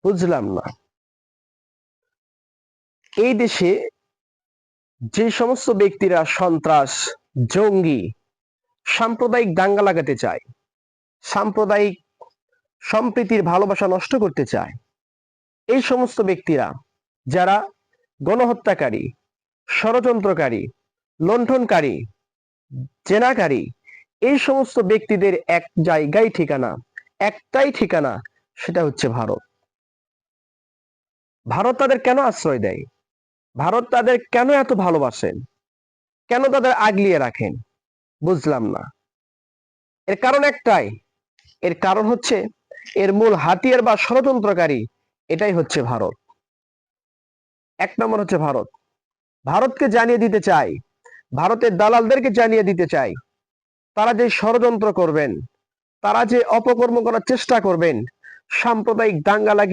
বুঝলাম না। এই দেশে যে সমস্ত ব্যক্তিরা সন্ত্রাস, জঙ্গি, সাম্প্রদায়িক দাঙ্গা লাগাতে চায়, সাম্প্রদায়িক সম্প্রীতির ভালোবাসা নষ্ট করতে চায়, এই সমস্ত ব্যক্তিরা যারা গণহত্যাকারী, ষড়যন্ত্রকারী, লুণ্ঠনকারী, জেনাকারী, এই সমস্ত ব্যক্তিদের এক জায়গায় ঠিকানা, একটাই ঠিকানা, সেটা হচ্ছে ভারত। ভারত তাদের কেন আশ্রয় দেয়? ভারত তাদের কেন এত ভালোবাসেন? কেন তাদের আগলিয়ে রাখেন? বুঝলাম না। এর কারণ একটাই, এর কারণ হচ্ছে এর মূল হাতিয়ার বা ষড়যন্ত্রকারী এটাই হচ্ছে ভারত। এক নম্বর হচ্ছে ভারত। ভারতকে জানিয়ে দিতে চাই, ভারতের দালালদেরকে জানিয়ে দিতে চাই, তারা যে ষড়যন্ত্র করবেন, তারা যে অপকর্ম করার চেষ্টা করবেন, সাম্প্রদায়িক দাঙ্গা লাগিয়ে